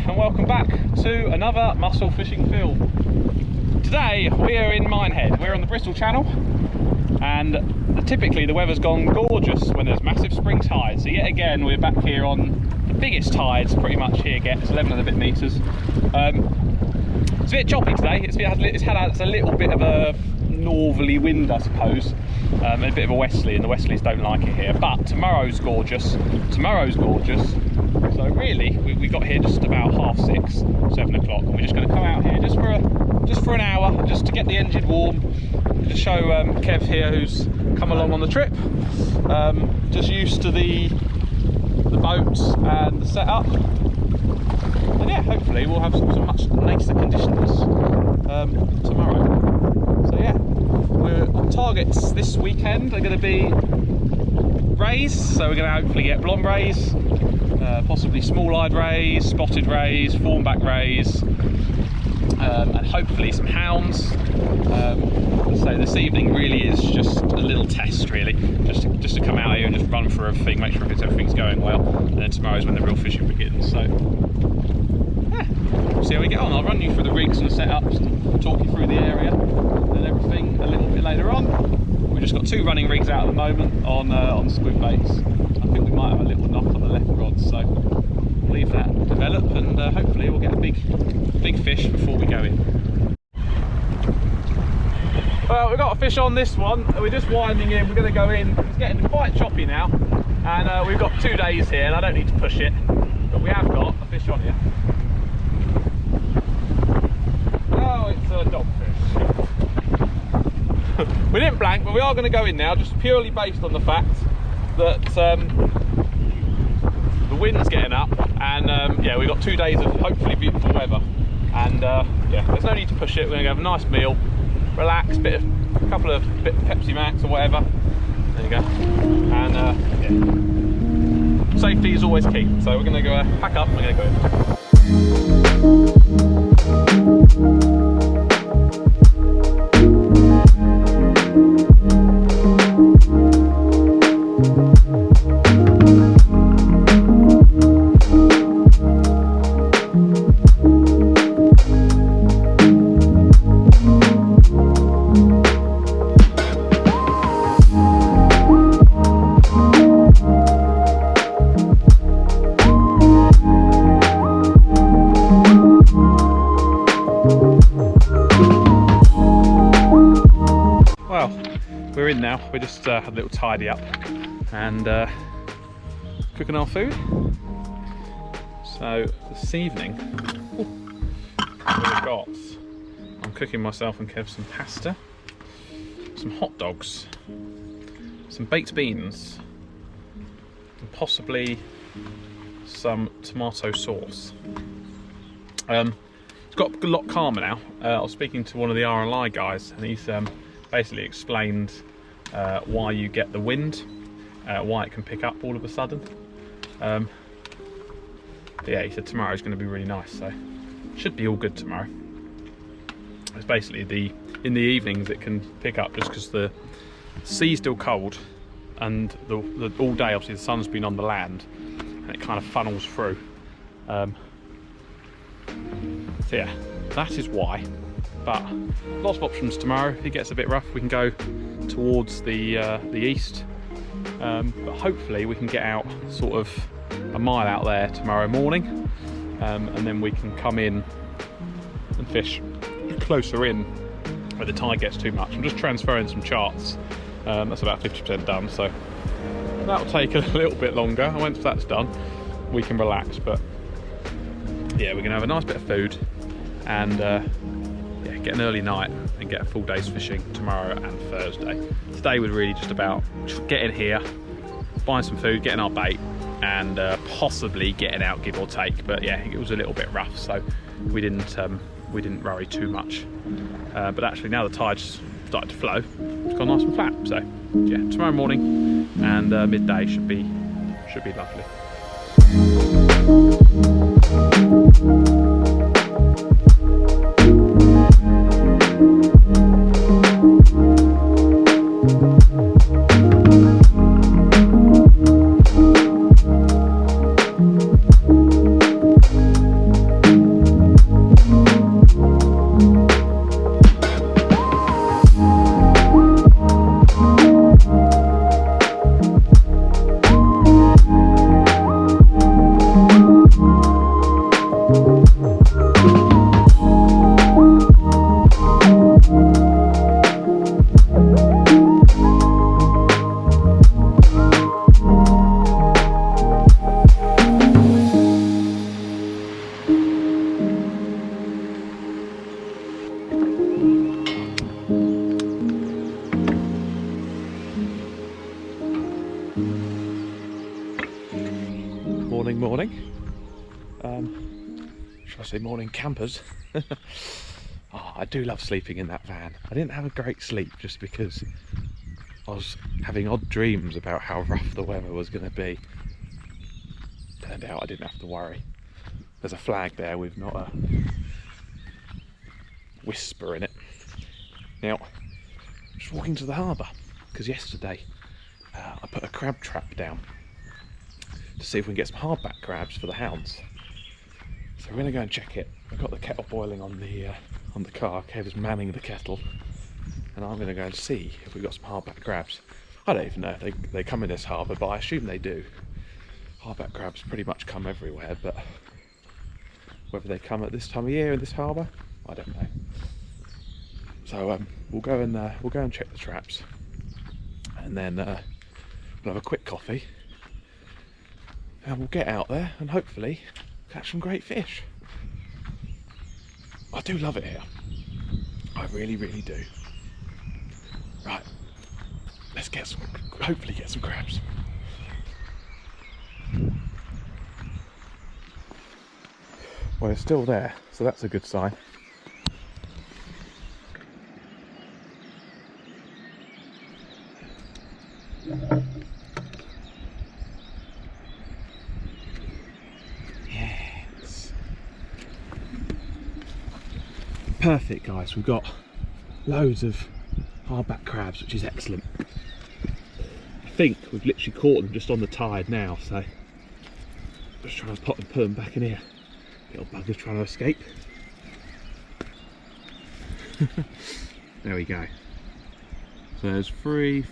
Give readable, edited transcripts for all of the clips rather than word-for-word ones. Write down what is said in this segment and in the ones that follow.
and welcome back to another mussel fishing film. Today we are in Minehead. We're on the Bristol Channel, and typically the weather's gone gorgeous when there's massive spring tides. So yet again we're back here on the biggest tides pretty much here yet. It's 11 and a bit metres. It's a bit choppy today. It's a little bit of a northerly wind, I suppose, and a bit of a westerly, and the westerlies don't like it here. But tomorrow's gorgeous. So really, we got here just about 6:30, 7 o'clock, and we're just going to come out here just for an hour, just to get the engine warm, to show Kev here, who's come along on the trip, just used to the boats and the setup. And yeah, hopefully we'll have some much nicer conditions tomorrow. So yeah, we're on targets this weekend. They're going to be rays, so we're going to hopefully get blonde rays, possibly small-eyed rays, spotted rays, thornback rays, and hopefully some hounds. So this evening really is just a little test, really, just to come out here and just run through everything, make sure everything's going well, and then tomorrow's when the real fishing begins. So yeah, we'll see how we get on. I'll run you through the rigs and the setups, and talk you through the area and everything a little bit later on. We've just got 2 running rigs out at the moment on squid baits. I think we might have a little knock on the left rod, so we'll leave that develop, and hopefully we'll get a big fish before we go in. Well, we've got a fish on this one. We're just winding in. We're going to go in. It's getting quite choppy now, and we've got 2 days here, and I don't need to push it, but we have got a fish on here. Oh, it's a dogfish. We didn't blank, but we are going to go in now, just purely based on the fact that the wind's getting up, and yeah, we've got 2 days of hopefully beautiful weather, and yeah, there's no need to push it. We're going to have a nice meal, relax, a couple of Pepsi Max or whatever. There you go. And yeah, safety is always key. So we're going to go pack up. We're going to go in. We're in now. We just had a little tidy up and cooking our food. So this evening I'm cooking myself and Kev some pasta, some hot dogs, some baked beans, and possibly some tomato sauce. It's got a lot calmer now. I was speaking to one of the RLI guys, and he's basically explained why you get the wind, why it can pick up all of a sudden. But yeah, he said tomorrow's going to be really nice, so should be all good tomorrow. It's basically in the evenings it can pick up just because the sea's still cold, and all day obviously the sun's been on the land, and it kind of funnels through. So yeah, that is why. But lots of options tomorrow. If it gets a bit rough, we can go towards the east, but hopefully we can get out sort of a mile out there tomorrow morning, and then we can come in and fish closer in where the tide gets too much. I'm just transferring some charts. That's about 50% done, so that'll take a little bit longer, and once that's done we can relax. But yeah, we're gonna have a nice bit of food, and yeah, get an early night and get a full day's fishing tomorrow and Thursday. Today was really just about getting here, buying some food, getting our bait, and possibly getting out, give or take. But yeah, it was a little bit rough, so we didn't worry too much. But actually now the tide's started to flow, it's gone nice and flat. So yeah, tomorrow morning and midday should be lovely. morning. Should I say morning campers? Oh, I do love sleeping in that van. I didn't have a great sleep just because I was having odd dreams about how rough the weather was going to be. Turned out I didn't have to worry. There's a flag there with not a whisper in it. Now, just walking to the harbour, because yesterday I put a crab trap down to see if we can get some hardback crabs for the hounds. So we're going to go and check it. I've got the kettle boiling on the car. Kev's manning the kettle, and I'm going to go and see if we've got some hardback crabs. I don't even know if they come in this harbour, but I assume they do. Hardback crabs pretty much come everywhere, but whether they come at this time of year in this harbour, I don't know. So we'll go and check the traps, and then we'll have a quick coffee, and we'll get out there and hopefully catch some great fish. I do love it here. I really, really do. Right, let's hopefully get some crabs. Well, it's still there, so that's a good sign. Yes. Perfect, guys. We've got loads of hardback crabs, which is excellent. I think we've literally caught them just on the tide now, so just trying to put them back in here. Little bugger's trying to escape. There we go. So there's 3,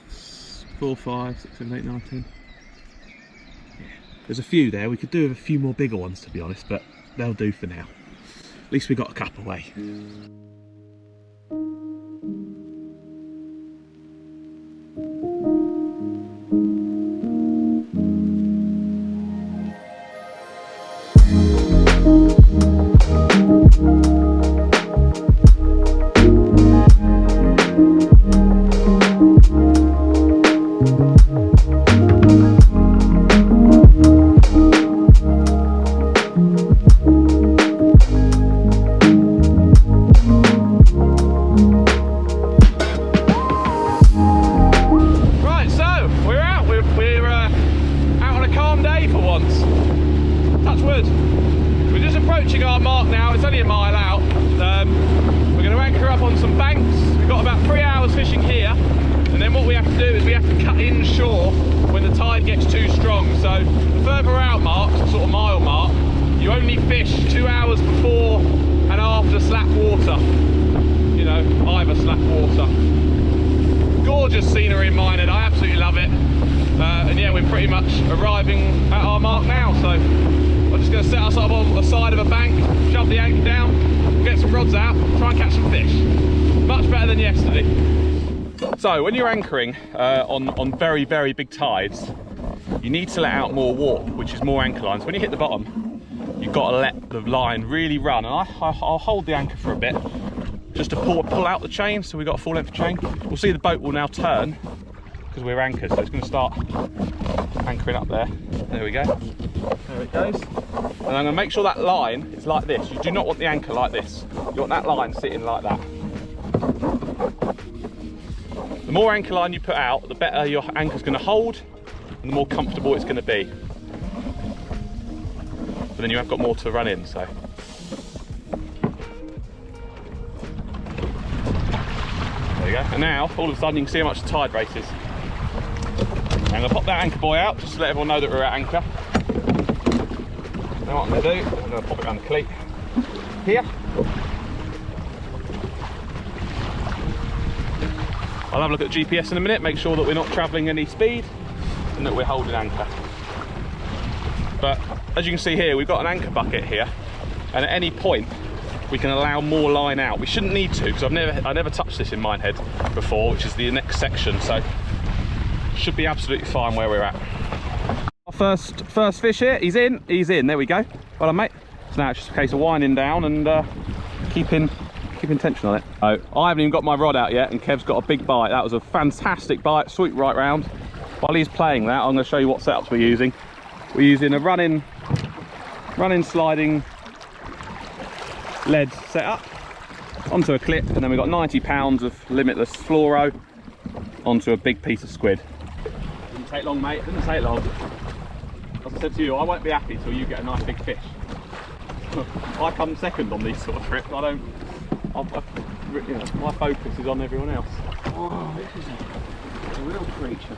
4, 5, 6, 7, 8, 9, 10. Yeah. There's a few there. We could do with a few more bigger ones, to be honest, but they'll do for now. At least we got a couple away. Fishing here, and then what we have to do is we have to cut inshore when the tide gets too strong. So the further out marks, the sort of mile mark, you only fish 2 hours before and after slack water. You know, either slack water. Gorgeous scenery in Minehead, I absolutely love it. And yeah, we're pretty much arriving at our mark now. So I'm just going to set us up on the side of a bank, shove the anchor down, get some rods out, try and catch some fish. Much better than yesterday. So when you're anchoring on very, very big tides, you need to let out more warp, which is more anchor lines. When you hit the bottom, you've got to let the line really run. And I'll hold the anchor for a bit, just to pull out the chain, so we've got a full length chain. We'll see the boat will now turn, because we're anchored, so it's going to start anchoring up there. There we go. There it goes. And I'm going to make sure that line is like this. You do not want the anchor like this. You want that line sitting like that. The more anchor line you put out, the better your anchor's going to hold and the more comfortable it's going to be. But then you have got more to run in, so. There you go. And now, all of a sudden, you can see how much the tide races. I'm going to pop that anchor buoy out just to let everyone know that we're at anchor. Now what I'm going to do, I'm going to pop it around the cleat here. I'll have a look at the GPS in a minute, make sure that we're not travelling any speed and that we're holding anchor. But as you can see here, we've got an anchor bucket here, and at any point we can allow more line out. We shouldn't need to, because I never touched this in Minehead before, which is the next section, so should be absolutely fine where we're at. Our first fish here, he's in, there we go. Well done, mate. So now it's just a case of winding down and keeping tension on it. Oh, I haven't even got my rod out yet, and Kev's got a big bite. That was a fantastic bite, sweep right round. While he's playing that, I'm going to show you what setups we're using. We're using a running running sliding lead set up onto a clip, and then we've got 90 pounds of limitless fluoro onto a big piece of squid. Didn't take long, mate, didn't take long. As I said to you, I won't be happy till you get a nice big fish. I come second on these sort of trips. I don't, you know, my focus is on everyone else. Oh, this is a real creature.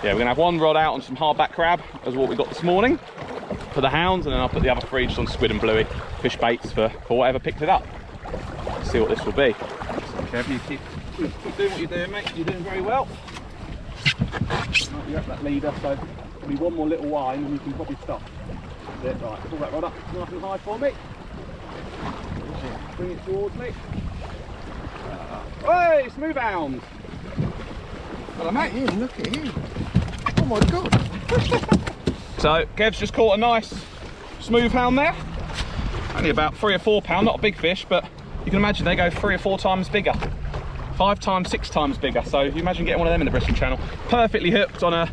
Yeah, we're gonna have one rod out on some hardback crab, as what we got this morning for the hounds, and then I'll put the other three just on squid and bluey, fish baits for whatever picks it up. Let's see what this will be. So, Kev, you keep doing what you're doing, mate. You're doing very well. Right, you're up that leader, so there'll be one more little whine and you can probably stop. That's it, right, pull that rod up nice and high for me. Bring it towards me. Hey, smooth hound! Well, I'm at him, look at him. Oh my god. So, Kev's just caught a nice smooth hound there. Only about 3 or 4 pound, not a big fish, but you can imagine they go 3 or 4 times bigger. 5 times, 6 times bigger. So you imagine getting one of them in the Bristol Channel. Perfectly hooked on a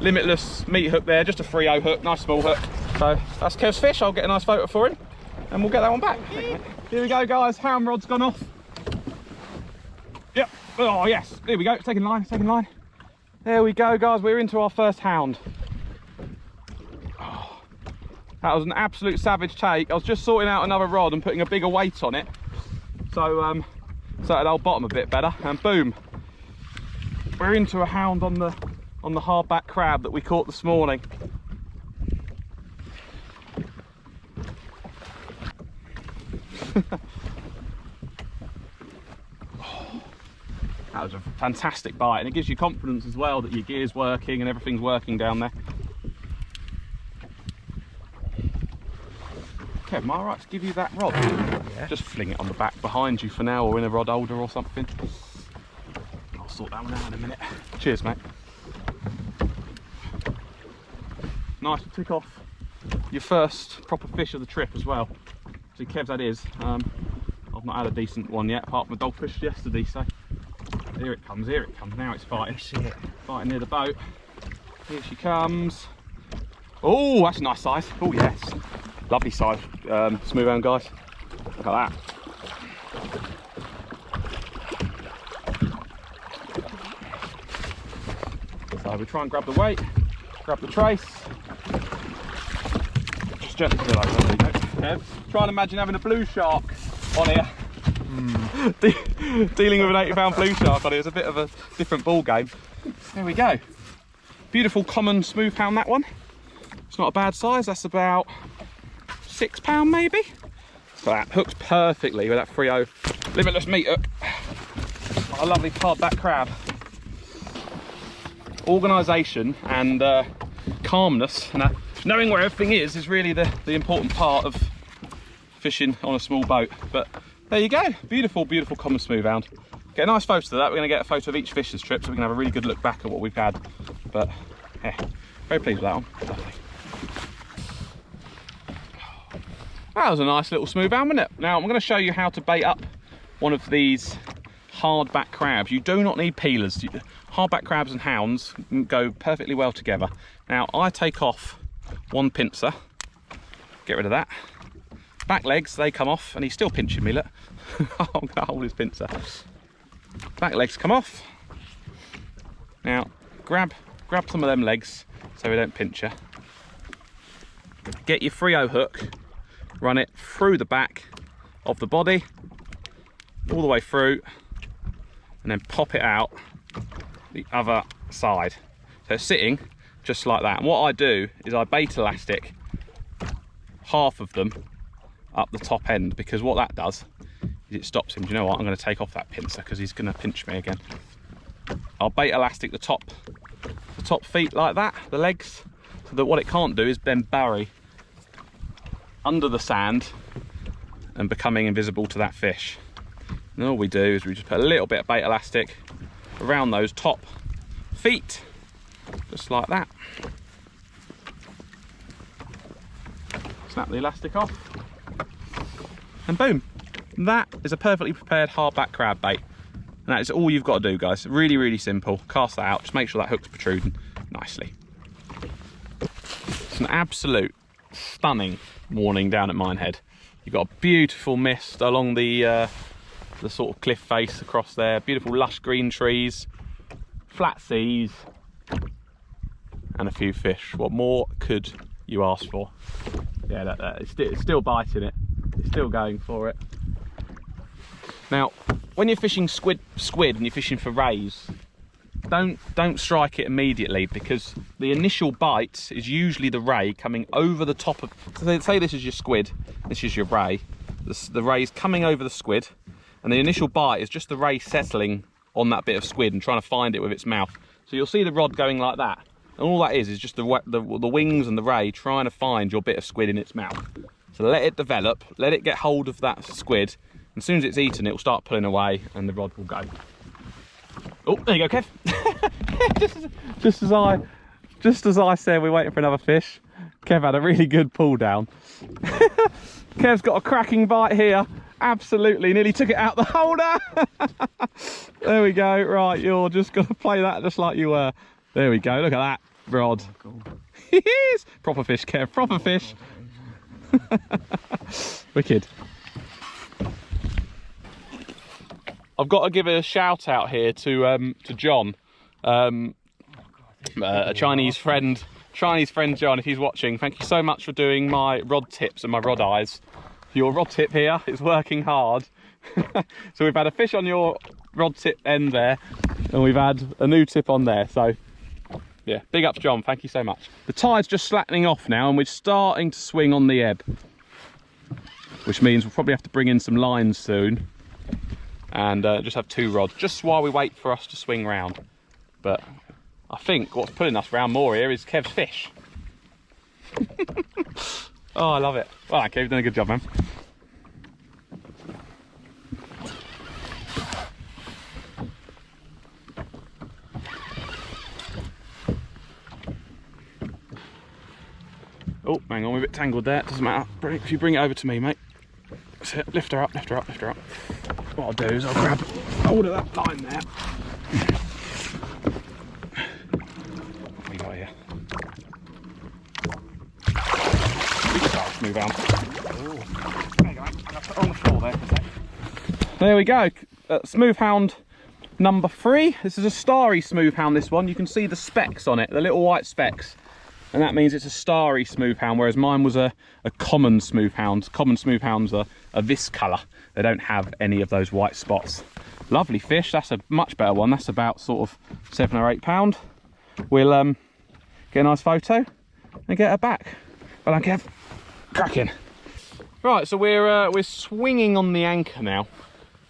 limitless meat hook there, just a 3/0 hook, nice small hook. So that's Kev's fish. I'll get a nice photo for him and we'll get that one back. Here we go, guys. Hound rod's gone off. Yep. Oh yes, here we go. It's taking line, it's taking line. There we go, guys. We're into our first hound. Oh, that was an absolute savage take. I was just sorting out another rod and putting a bigger weight on it, so it'll bottom a bit better, and boom, we're into a hound on the hardback crab that we caught this morning. That was a fantastic bite, and it gives you confidence as well that your gear's working and everything's working down there. Okay, am I right to give you that rod? Yeah. Just fling it on the back behind you for now, or in a rod holder or something. I'll sort that one out in a minute. Cheers, mate. Nice to tick off your first proper fish of the trip as well. See, Kev's had his. I've not had a decent one yet, apart from a dogfish yesterday, so here it comes, here it comes. Now it's fighting. See it. Fighting near the boat. Here she comes. Oh, that's a nice size. Oh, yes. Lovely size, smooth hound, guys. Look at that. So we try and grab the weight, grab the trace. Just gently pull over. There you go. Kev, try and imagine having a blue shark on here. Dealing with an 80-pound blue shark on here is a bit of a different ball game. There we go. Beautiful common smooth hound, that one. It's not a bad size. That's about £6 maybe. So that hooks perfectly with that 3/0 limitless meat hook. A lovely hardback crab. Organisation and calmness, and knowing where everything is really the important part of fishing on a small boat. But there you go, beautiful, beautiful common smooth hound. Get a nice photo of that. We're going to get a photo of each fish's trip, so we can have a really good look back at what we've had. But yeah, very pleased with that one. Lovely. That was a nice little smooth hound, wasn't it? Now I'm going to show you how to bait up one of these hardback crabs. You do not need peelers. Hardback crabs and hounds go perfectly well together. Now I take off one pincer, get rid of that. Back legs, they come off, and he's still pinching me, look. I'm going to hold his pincer. Back legs come off. Now grab some of them legs so we don't pinch you. Get your 3/0 hook, run it through the back of the body, all the way through, and then pop it out the other side. So it's sitting just like that. And what I do is I bait elastic half of them up the top end, because what that does is it stops him. Do you know what? I'm going to take off that pincer because he's going to pinch me again. I'll bait elastic the top feet like that, the legs, so that what it can't do is then bury under the sand and becoming invisible to that fish. And all we do is we just put a little bit of bait elastic around those top feet, just like that. Snap the elastic off, and boom, that is a perfectly prepared hardback crab bait. And that is all you've got to do, guys. Really, really simple. Cast that out, just make sure that hook's protruding nicely. It's an absolute stunning morning down at Minehead. You've got a beautiful mist along the sort of cliff face across there, beautiful lush green trees, flat seas, and a few fish. What more could you ask for? Yeah, it's still biting it. It's still going for it. Now, when you're fishing squid and you're fishing for rays, don't strike it immediately, because the initial bite is usually the ray coming over the top of. So say this is your squid, this is your ray. The ray's coming over the squid, and the initial bite is just the ray settling on that bit of squid and trying to find it with its mouth. So you'll see the rod going like that, and all that is just the wings and the ray trying to find your bit of squid in its mouth. So let it develop, let it get hold of that squid, and as soon as it's eaten, it will start pulling away and the rod will go. Oh, there you go, Kev. just as I said, we're waiting for another fish. Kev had a really good pull down. Kev's got a cracking bite here. Absolutely, nearly took it out the holder. There we go. Right, you're just going to play that just like you were. There we go. Look at that rod. Proper fish, Kev. Proper fish. Wicked. I've got to give a shout out here to John, a Chinese friend John, if he's watching. Thank you so much for doing my rod tips and my rod eyes. Your rod tip here is working hard. So we've had a fish on your rod tip end there, and we've had a new tip on there. So yeah, big ups John, thank you so much. The tide's just slackening off now, and we're starting to swing on the ebb, which means we'll probably have to bring in some lines soon, and just have 2 rods just while we wait for us to swing round. But I think what's pulling us round more here is Kev's fish. Oh, I love it. Well, Kev, you've done a good job, man. Oh, hang on, we're a bit tangled there. Doesn't matter. If you bring it over to me, mate. That's it. Lift her up, lift her up, lift her up. What I'll do is I'll grab hold of that line there. What have we got here? Move on. There you go. I'm gonna put her on the floor there for a sec. There we go. Smooth hound number 3. This is a starry smooth hound, this one. You can see the specks on it, the little white specks. And that means it's a starry smooth hound, whereas mine was a common smooth hound. Common smooth hounds are this colour. They don't have any of those white spots. Lovely fish. That's a much better one. That's about sort of 7 or 8 pound. We'll get a nice photo and get her back. Well done, Kev. Cracking. Right, so we're swinging on the anchor now,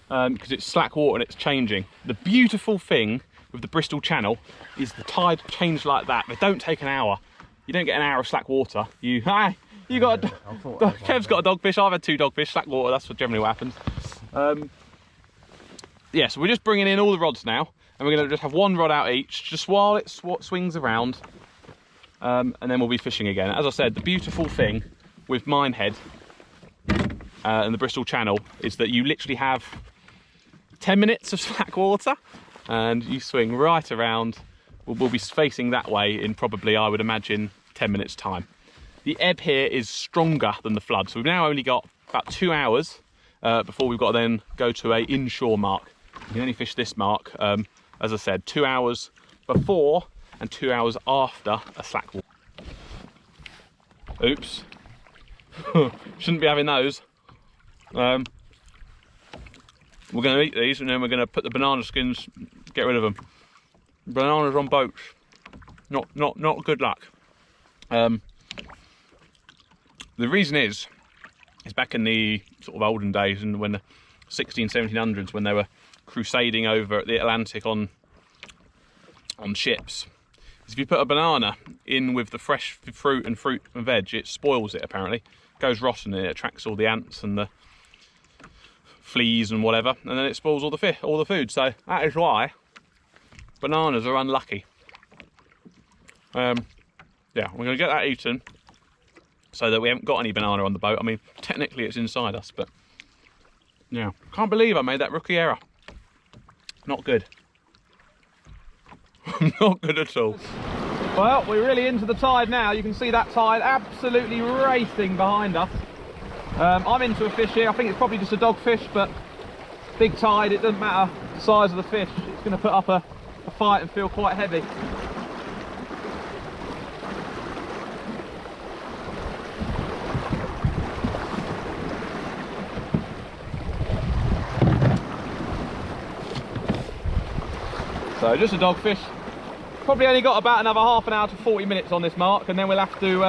because it's slack water and it's changing. The beautiful thing with the Bristol Channel is the tide changed like that. They don't take an hour. You don't get an hour of slack water. You got Kev's got a dogfish. I've had 2 dogfish. Slack water. That's generally what happens. Yeah, so we're just bringing in all the rods now, and we're going to just have 1 rod out each, just while it swings around, and then we'll be fishing again. As I said, the beautiful thing with Minehead and the Bristol Channel is that you literally have 10 minutes of slack water, and you swing right around. We'll be facing that way in probably, I would imagine, 10 minutes time. The ebb here is stronger than the flood, so we've now only got about 2 hours before we've got to then go to a inshore mark. You can only fish this mark, as I said, 2 hours before and 2 hours after a slack water. Oops. Shouldn't be having those. We're going to eat these, and then we're going to put the banana skins, get rid of them. Bananas on boats, not good luck. The reason is back in the sort of olden days, and when the 1700s, when they were crusading over the Atlantic on ships, is if you put a banana in with the fresh fruit and veg, it spoils it apparently. It goes rotten and it attracts all the ants and the fleas and whatever, and then it spoils all the food. So that is why bananas are unlucky. Yeah, we're going to get that eaten so that we haven't got any banana on the boat. I mean, technically it's inside us, but yeah, can't believe I made that rookie error. Not good. Not good at all. Well, we're really into the tide now. You can see that tide absolutely racing behind us. I'm into a fish here. I think it's probably just a dogfish, but big tide, it doesn't matter the size of the fish. It's going to put up a fight and feel quite heavy. So just a dogfish. Probably only got about another half an hour to 40 minutes on this mark, and then we'll have to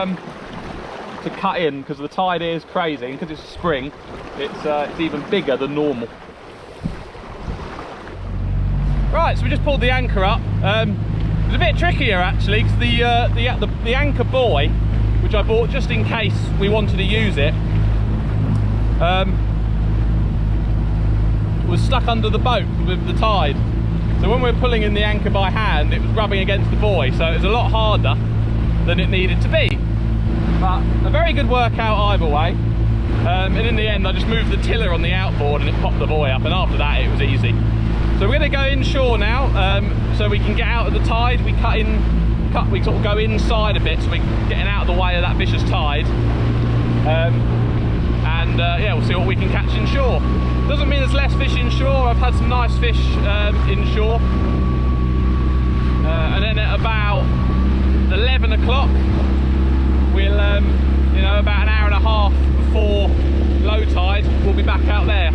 cut in because the tide is crazy, and because it's spring, it's even bigger than normal. Right, so we just pulled the anchor up. It's a bit trickier actually, because the anchor buoy, which I bought just in case we wanted to use it, was stuck under the boat with the tide. So when we were pulling in the anchor by hand, it was rubbing against the buoy, so it was a lot harder than it needed to be. But a very good workout either way. And in the end, I just moved the tiller on the outboard and it popped the buoy up, and after that it was easy. So we're going to go inshore now, so we can get out of the tide. We sort of go inside a bit, so we're getting out of the way of that vicious tide. Yeah, we'll see what we can catch inshore. Doesn't mean there's less fish inshore. I've had some nice fish inshore. And then at about 11 o'clock, we'll, you know, about an hour and a half before low tide, we'll be back out there.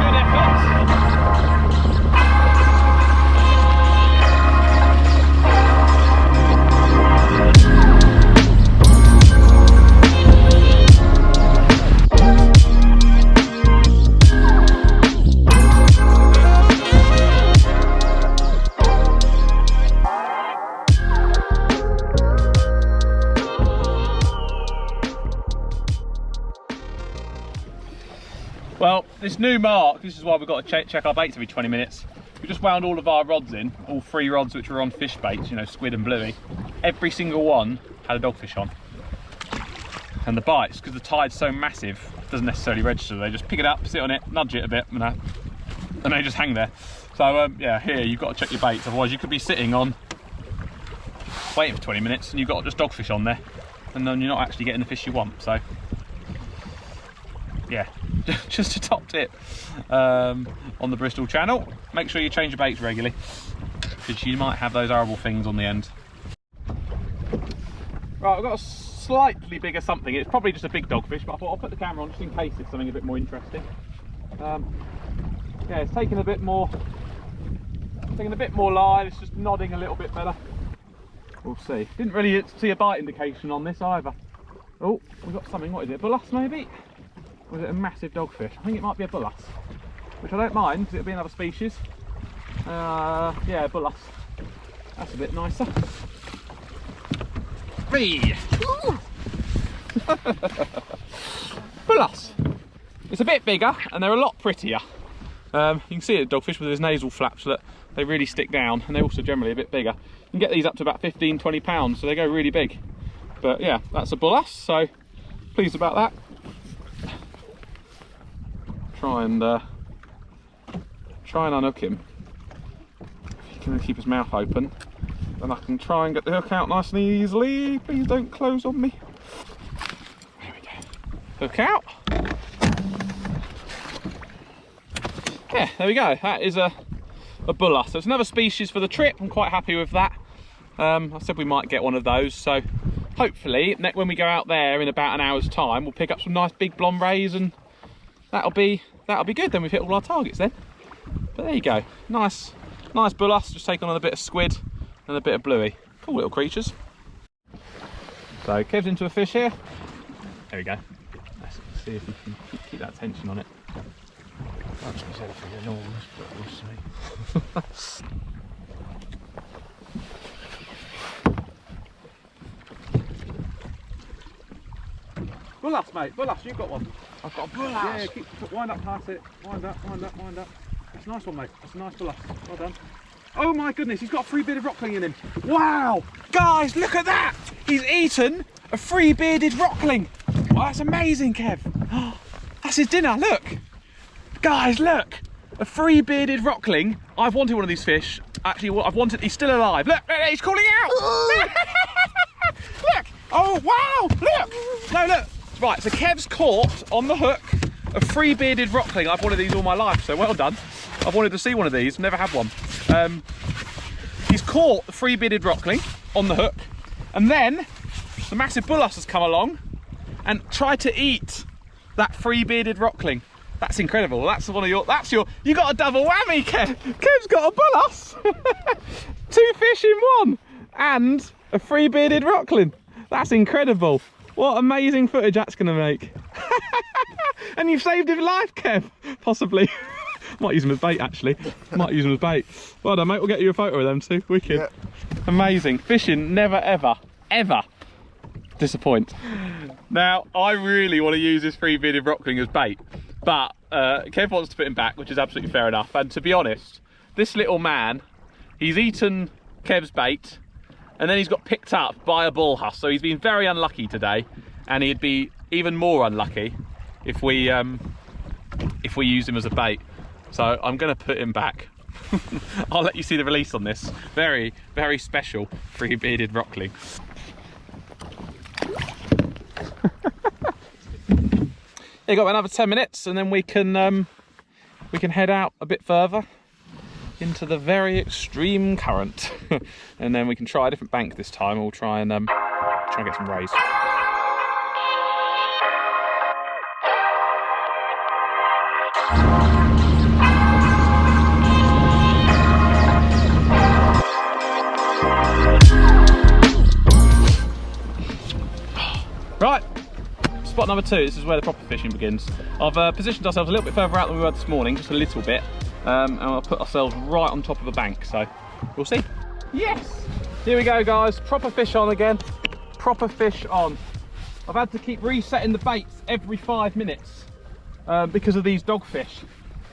Good effort. Well, this new mark, this is why we've got to check our baits every 20 minutes. We just wound all of our rods in, all 3 rods which were on fish baits, you know, squid and bluey. Every single one had a dogfish on. And the bites, because the tide's so massive, doesn't necessarily register. They just pick it up, sit on it, nudge it a bit, and they just hang there. So yeah, here you've got to check your baits, otherwise you could be sitting on, waiting for 20 minutes, and you've got just dogfish on there, and then you're not actually getting the fish you want. So yeah, just a top tip on the Bristol Channel. Make sure you change your baits regularly, because you might have those horrible things on the end. Right, I've got a slightly bigger something. It's probably just a big dogfish, but I thought I'll put the camera on just in case it's something a bit more interesting. Yeah, it's taking a bit more line. It's just nodding a little bit better. We'll see. Didn't really see a bite indication on this either. Oh, we've got something. What is it? A bullass maybe? Or is it a massive dogfish? I think it might be a bullass, which I don't mind because it'll be another species. Yeah, bullass. That's a bit nicer. Hey! Bullass. It's a bit bigger and they're a lot prettier. You can see the dogfish with his nasal flaps, that they really stick down, and they're also generally a bit bigger. You can get these up to about 15-20 pounds, so they go really big. But yeah, that's a bullass, so pleased about that. Try and unhook him. If he can keep his mouth open, then I can try and get the hook out nice and easily. Please don't close on me. There we go. Hook out. Yeah, there we go. That is a bullass. So it's another species for the trip. I'm quite happy with that. I said we might get one of those, so hopefully when we go out there in about an hour's time, we'll pick up some nice big blonde rays, and that'll be good. Then we've hit all our targets then. But there you go. Nice bullass. Just taking on a bit of squid and a bit of bluey. Cool little creatures. So Kev's into a fish here. There we go. Let's see if we can keep that tension on it. I don't think there's anything enormous, but we'll see. Bullass, mate, bullass, you've got one. I've got a bullass. Yeah, wind up past it. Wind up. That's a nice one, mate. That's a nice bullass. Well done. Oh my goodness, he's got a free-bearded rockling in him. Wow! Guys, look at that! He's eaten a free-bearded rockling. Wow, that's amazing, Kev. That's his dinner, look. Guys, look. a three-bearded rockling. I've wanted one of these fish. Actually, I've wanted, he's still alive. Look, he's calling out. Look, oh wow, look. No, look. Right, so Kev's caught on the hook a three-bearded rockling. I've wanted these all my life, so well done. I've wanted to see one of these, never had one. He's caught the three-bearded rockling on the hook, and then the massive bullass has come along and tried to eat that three-bearded rockling. That's incredible. That's one of your, you got a double whammy, Kev. Kev's got a bullass. 2 fish in one and a three-bearded rockling. That's incredible. What amazing footage that's gonna make. And you've saved his life, Kev, possibly. Might use him as bait, actually. Might use him as bait. Well done, mate. We'll get you a photo of them too. Wicked. Yeah. Amazing. Fishing never, ever disappoint. Now, I really want to use this three-bearded rockling as bait, but Kev wants to put him back, which is absolutely fair enough. And to be honest, this little man, he's eaten Kev's bait, and then he's got picked up by a bull huss. So he's been very unlucky today, and he'd be even more unlucky if we use him as a bait. So I'm going to put him back. I'll let you see the release on this. Very, very special three-bearded rockling. You got another 10 minutes, and then we can head out a bit further into the very extreme current, and then we can try a different bank this time. We'll try and get some rays. Right, spot number 2. This is where the proper fishing begins. I've positioned ourselves a little bit further out than we were this morning, just a little bit, and I'll put ourselves right on top of a bank, so we'll see. Yes! Here we go, guys. Proper fish on again. Proper fish on. I've had to keep resetting the baits every 5 minutes because of these dogfish.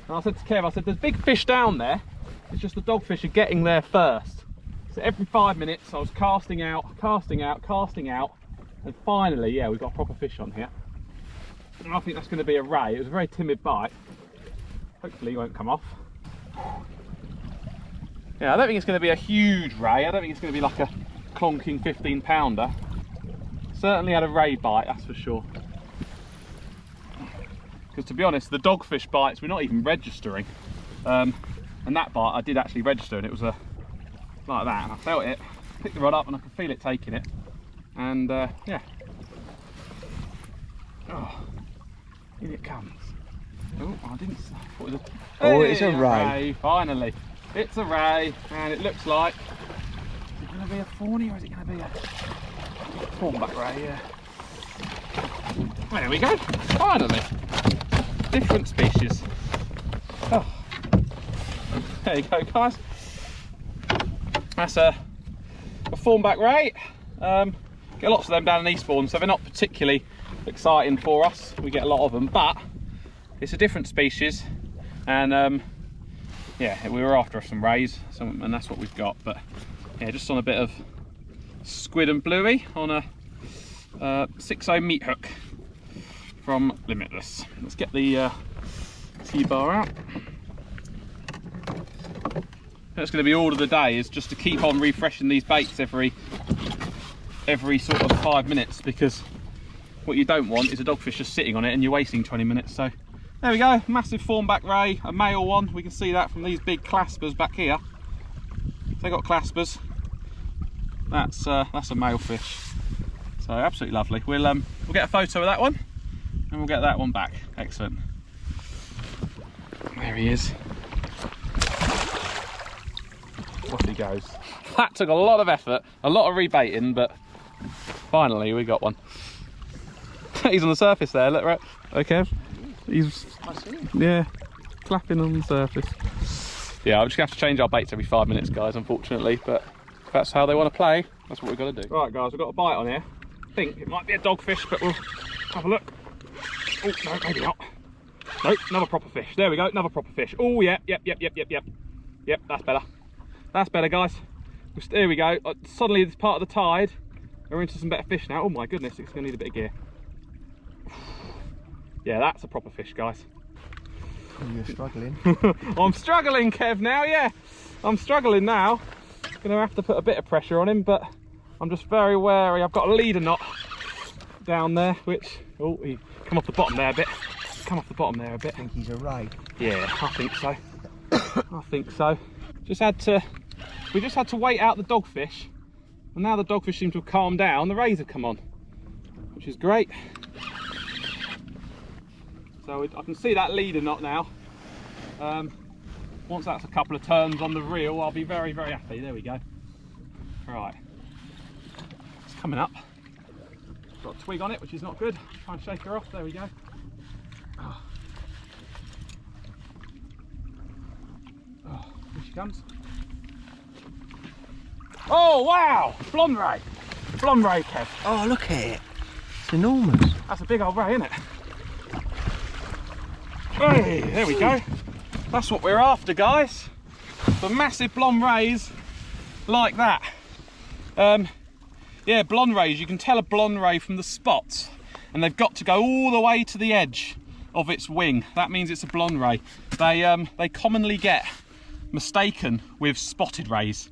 And I said to Kev, I said, there's big fish down there. It's just the dogfish are getting there first. So every 5 minutes I was casting out, casting out, casting out. And finally, yeah, we've got a proper fish on here. And I think that's going to be a ray. It was a very timid bite. Hopefully he won't come off. Yeah, I don't think it's going to be a huge ray. I don't think it's going to be like a clonking 15-pounder. Certainly had a ray bite, that's for sure. Because to be honest, the dogfish bites we're not even registering. And that bite I did actually register, and it was like that. And I felt it, picked the rod up, and I could feel it taking it. And yeah. Oh, here it comes. Oh, I didn't. It was it's a ray. Finally, it's a ray, and it looks like. Is it going to be a fawny or is it going to be a thornback ray? Yeah. There we go. Finally, different species. Oh. There you go, guys. That's a thornback ray. Get lots of them down in Eastbourne, so they're not particularly exciting for us. We get a lot of them, but it's a different species, and yeah, we were after some rays, and that's what we've got. But yeah, just on a bit of squid and bluey on a 6.0 meat hook from Limitless. Let's get the T-bar out. That's going to be all of the day, is just to keep on refreshing these baits every sort of 5 minutes, because what you don't want is a dogfish just sitting on it and you're wasting 20 minutes. So there we go, massive thornback ray, a male one. We can see that from these big claspers back here. They got claspers. That's a male fish. So absolutely lovely. We'll get a photo of that one and we'll get that one back. Excellent. There he is. Off he goes. That took a lot of effort, a lot of rebaiting, but finally we got one. He's on the surface there, look, right? Okay. He's, yeah, clapping on the surface. Yeah, I'm just gonna have to change our baits every 5 minutes, guys, unfortunately, but if that's how they want to play, that's what we've got to do. Right, guys, we've got a bite on here. I think it might be a dogfish, but we'll have a look. Oh, no, maybe not. Nope, another proper fish. There we go, another proper fish. Oh, yep. Yep, that's better. That's better, guys. There we go. Suddenly, this part of the tide, we're into some better fish now. Oh my goodness, it's going to need a bit of gear. Yeah, that's a proper fish, guys. You're struggling. I'm struggling, Kev, now, yeah. I'm struggling now. Gonna have to put a bit of pressure on him, but I'm just very wary. I've got a leader knot down there, which, oh, he come off the bottom there a bit. Come off the bottom there a bit. I think he's a ray. Yeah, I think so. I think so. We just had to wait out the dogfish, and now the dogfish seem to have calmed down. The rays have come on, which is great. So I can see that leader knot now. Once that's a couple of turns on the reel, I'll be very, very happy. There we go. Right, it's coming up. Got a twig on it, which is not good. Try and shake her off. There we go. Oh, here she comes. Oh wow! Blonde ray. Blonde ray, Kev. Oh, look at it. It's enormous. That's a big old ray, isn't it? Hey, there we go. That's what we're after, guys. The massive blonde rays like that. Yeah, blonde rays. You can tell a blonde ray from the spots, and they've got to go all the way to the edge of its wing. That means it's a blonde ray. They commonly get mistaken with spotted rays.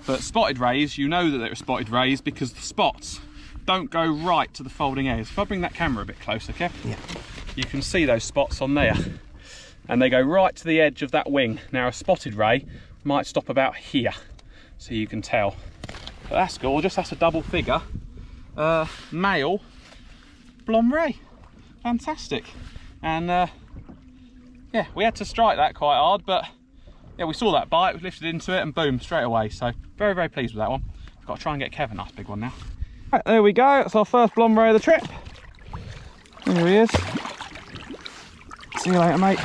But spotted rays, you know that they're spotted rays because the spots don't go right to the folding edge. If I bring that camera a bit closer, Kev, yeah, you can see those spots on there. And they go right to the edge of that wing. Now a spotted ray might stop about here, so you can tell. But that's gorgeous, that's a double figure. Male blonde ray. Fantastic. And yeah, we had to strike that quite hard, but yeah, we saw that bite, we lifted into it and boom, straight away. So very, very pleased with that one. We've got to try and get Kev a nice big one now. Right, there we go, that's our first blonde ray of the trip. There he is. See you later, mate.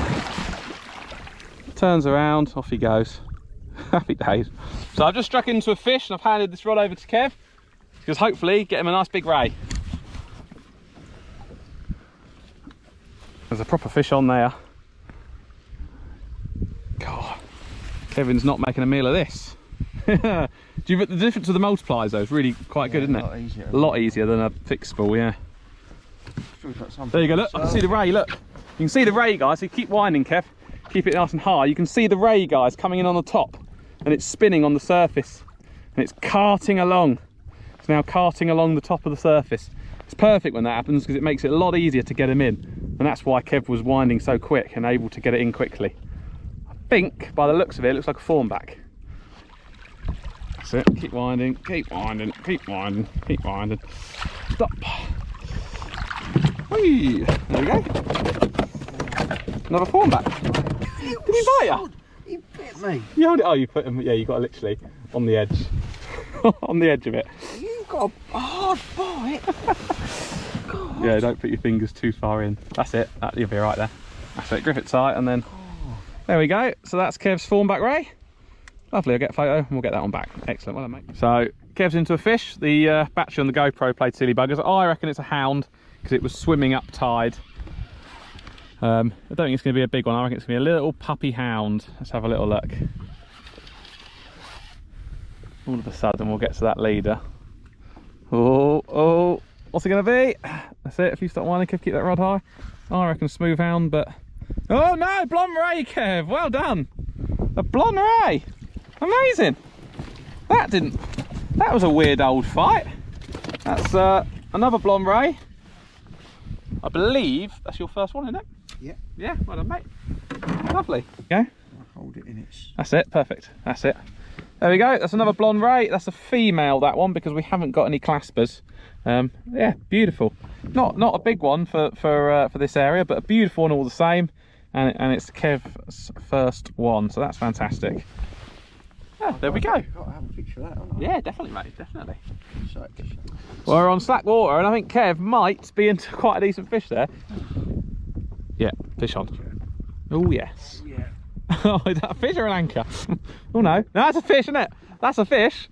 Turns around, off he goes. Happy days. So I've just struck into a fish and I've handed this rod over to Kev, because hopefully get him a nice big ray. There's a proper fish on there. God, Kevin's not making a meal of this. The difference of the multipliers though is really quite good, isn't it? A lot easier than a fixed spool, yeah. There you go, look, I can see the ray, look. You can see the ray, guys, so you keep winding, Kev. Keep it nice and high. You can see the ray, guys, coming in on the top, and it's spinning on the surface. And it's carting along. It's now carting along the top of the surface. It's perfect when that happens because it makes it a lot easier to get him in. And that's why Kev was winding so quick and able to get it in quickly. I think, by the looks of it, it looks like a Thornback. That's it. Keep winding, keep winding, keep winding, keep winding. Stop. Whee! There we go. Another Thornback. Did he bite you? He bit me. You hold it. Oh, you put him. Yeah, you got it literally on the edge. On the edge of it. You've got a hard bite. God. Yeah, don't put your fingers too far in. That's it. You'll be right there. That's it. Grip it tight, and then there we go. So that's Kev's Thornback ray. Lovely. I'll get a photo and we'll get that one back. Excellent. Well done, mate. So Kev's into a fish. The battery on the GoPro played silly buggers. I reckon it's a hound because it was swimming up tide. I don't think it's going to be a big one. I reckon it's going to be a little puppy hound. Let's have a little look. All of a sudden we'll get to that leader. Oh, what's it going to be? That's it. If you stop whining, Kev, keep that rod high. I reckon smooth hound, but... Oh no, blonde ray, Kev. Well done. A blonde ray. Amazing. That was a weird old fight. That's another blonde ray. I believe that's your first one, isn't it? Yeah. Yeah, well done, mate. Lovely. Okay. I'll hold it in its... That's it, perfect. That's it. There we go, that's another blonde ray. That's a female, that one, because we haven't got any claspers. Yeah, beautiful. Not a big one for this area, but a beautiful one all the same. And it's Kev's first one, so that's fantastic. Yeah, there we go. I've got to have a picture of that, haven't I? Yeah, definitely, mate, definitely. Well, we're on slack water, and I think Kev might be into quite a decent fish there. Yeah, fish on. Oh, yes. Yeah. Oh, is that a fish or an anchor? Oh, no. No, that's a fish, isn't it? That's a fish.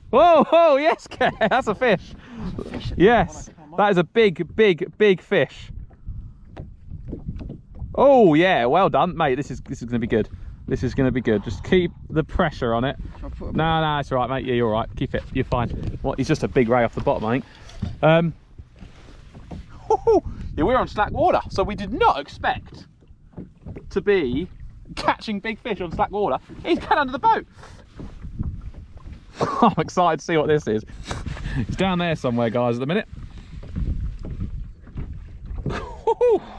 Whoa, whoa, yes, Kev, that's a fish. Yes, that is a big, big, big fish. Oh, yeah, well done. Mate, this is going to be good. This is going to be good. Just keep the pressure on it. No, it's all right, mate. Yeah, you're all right. Keep it. You're fine. Well, he's just a big ray off the bottom, I think. Yeah, we're on slack water, so we did not expect to be catching big fish on slack water. He's going under the boat. I'm excited to see what this is. It's down there somewhere, guys, at the minute.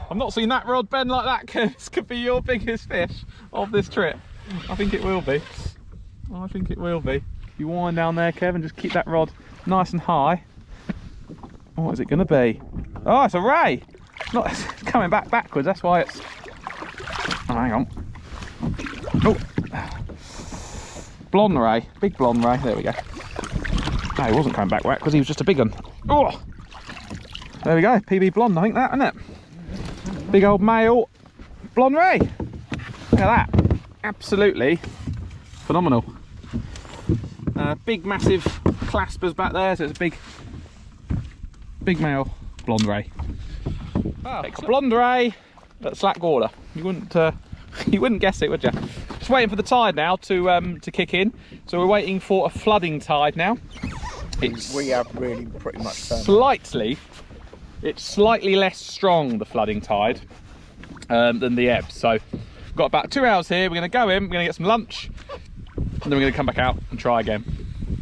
I've not seen that rod bend like that. This could be your biggest fish of this trip. I think it will be. I think it will be. You wind down there, Kevin, just keep that rod nice and high. What is it going to be? Oh, it's a ray. It's coming backwards, that's why it's... Oh, hang on. Oh. Blonde ray, big blonde ray, there we go. No, he wasn't coming back because he was just a big one. Oh! There we go, PB blonde, I think that, isn't it? Big old male blonde ray. Look at that, absolutely phenomenal. Big massive claspers back there, so it's a big male blonde ray. Oh, blonde ray at slack water. You wouldn't guess it, would you? Just waiting for the tide now to kick in. So we're waiting for a flooding tide now. We have really pretty much slightly less strong, the flooding tide, than the ebb. So we've got about 2 hours here. We're going to go in, we're going to get some lunch, and then we're going to come back out and try again.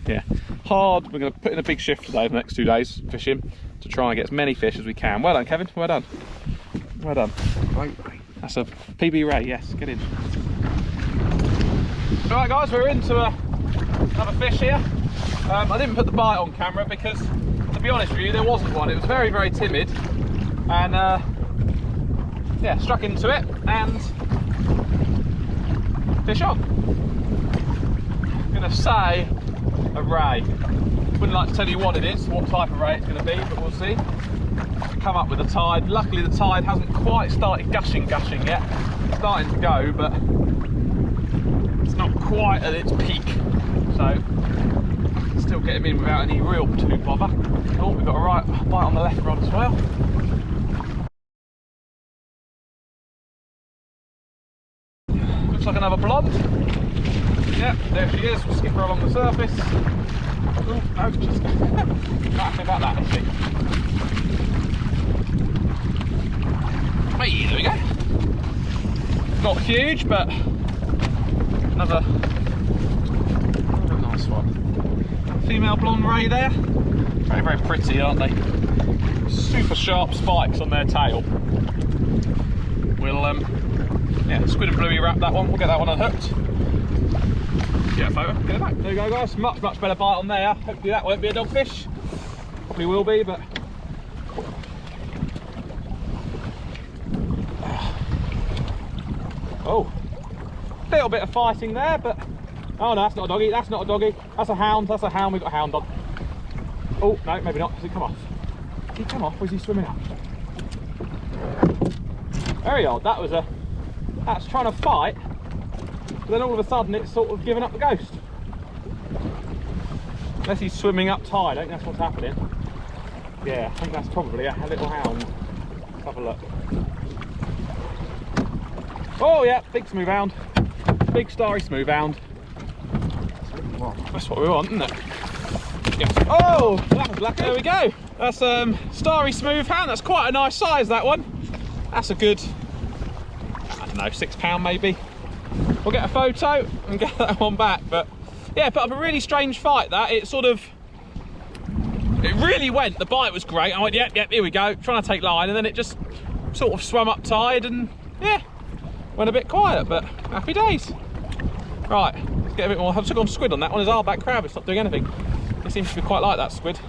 Yeah, hard. We're going to put in a big shift today, the next 2 days fishing, to try and get as many fish as we can. Well done, Kevin. Well done. Well done. Right. That's a PB ray. Yes, get in. All right, guys, we're into another fish here. I didn't put the bite on camera because, to be honest with you, there wasn't one. It was very, very timid, and yeah, struck into it and fish on. I'm gonna say a ray. Wouldn't like to tell you what it is, what type of ray it's going to be, but we'll see. Come up with the tide. Luckily, the tide hasn't quite started gushing yet. It's starting to go, but it's not quite at its peak. So, still get him in without any real too bother. Oh, we've got a right bite on the left rod as well. Looks like another blonde. Yep, there she is. We'll skip her along the surface. Oh, no, just not happy about that, is she? Hey, there we go. Not huge, but another nice one. Female blonde ray there. Very, very pretty, aren't they? Super sharp spikes on their tail. We'll, yeah, squid and bluey wrap that one. We'll get that one unhooked. Get a photo, get it back. There you go, guys. Much better bite on there. Hopefully that won't be a dogfish. Probably will be, but oh, a little bit of fighting there, but oh no, that's not a doggy. That's not a doggy. That's a hound. That's a hound. We've got a hound on. Oh no, maybe not. Does he come off? Did he come off? Or is he swimming up? Very odd. That's trying to fight. But then all of a sudden it's sort of given up the ghost. Unless he's swimming up tide, I think that's what's happening. Yeah, I think that's probably a little hound. Let's have a look. Oh yeah, big smooth hound. Big starry smooth hound. That's what we want, isn't it? Yes. Oh, that was lucky. There we go. That's starry smooth hound. That's quite a nice size, that one. That's a good, I don't know, £6 maybe. We'll get a photo and get that one back, but yeah, put up a really strange fight. That it really went. The bite was great. I went, yep, here we go, trying to take line, and then it just sort of swam up tide and yeah, went a bit quiet, but happy days. Right, let's get a bit more. I've just gone squid on that one. Is our back crab. It's not doing anything. It seems to be quite like that squid.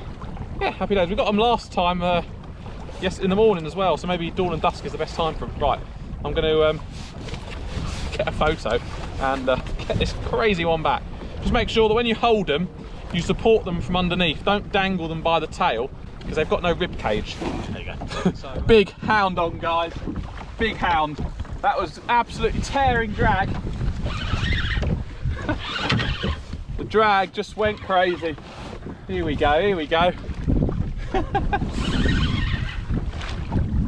Yeah, happy days. We got them last time, yes, in the morning as well. So maybe dawn and dusk is the best time for them. Right, I'm going to get a photo and get this crazy one back. Just make sure that when you hold them, you support them from underneath. Don't dangle them by the tail because they've got no rib cage. There you go. So, big hound on, guys. Big hound. That was absolutely tearing drag. The drag just went crazy. Here we go, here we go.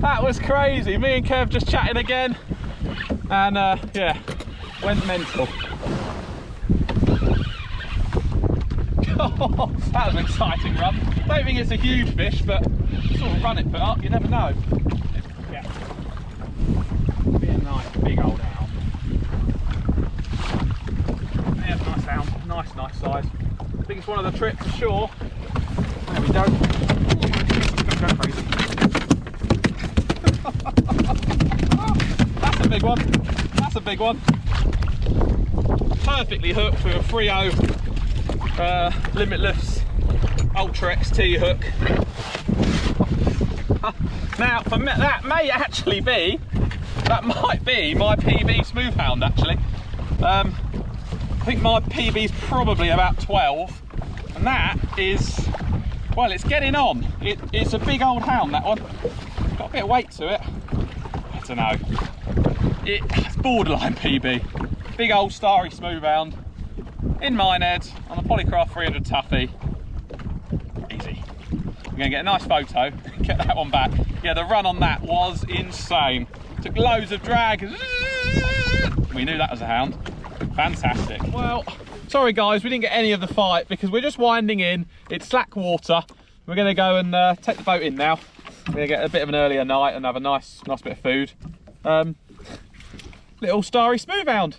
That was crazy. Me and Kev just chatting again. And yeah, went mental. Oh, that was an exciting run. Don't think it's a huge fish, but sort of run it put up, you never know. Yeah. Be a nice big old hound. think it's one of the trip for sure. There we go. Go crazy. That's a big one. That's a big one. Perfectly hooked with a 3.0 Limitless Ultra XT hook. Now, that may actually be, that might be my PB smooth hound actually. I think my PB is probably about 12, and that is, well, it's getting on. It's a big old hound, that one. Got a bit of weight to it. I don't know. It's borderline PB. Big old starry smooth hound in Minehead on the Polycraft 300 Tuffy. Easy. I'm gonna get a nice photo, get that one back. Yeah, the run on that was insane. Took loads of drag. We knew that was a hound. Fantastic. Well, sorry guys, we didn't get any of the fight because we're just winding in. It's slack water. We're gonna go and take the boat in now. We're gonna get a bit of an earlier night and have a nice bit of food. Little starry smooth hound.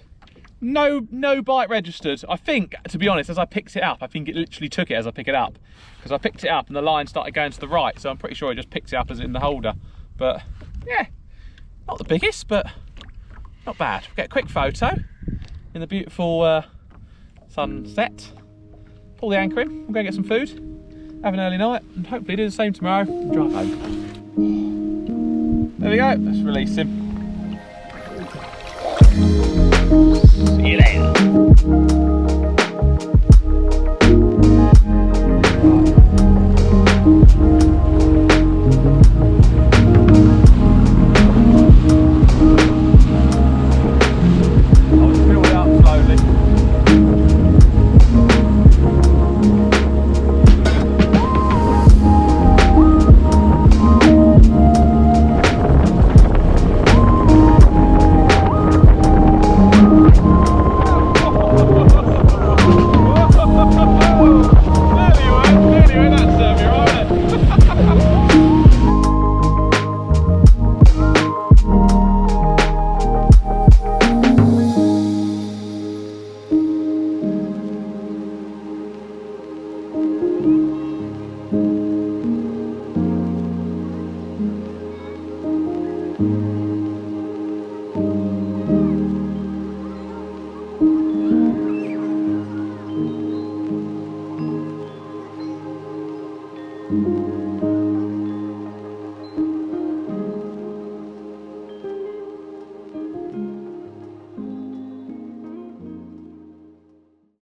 No bite registered. I think, to be honest, as I picked it up, I think it literally took it as I picked it up, because I picked it up and the line started going to the right, so I'm pretty sure it just picked it up as in the holder. But yeah, not the biggest, but not bad. Get a quick photo in the beautiful sunset. Pull the anchor in. We'll go get some food, have an early night, and hopefully do the same tomorrow and drive home. There we go. Let's release him. See you later. you.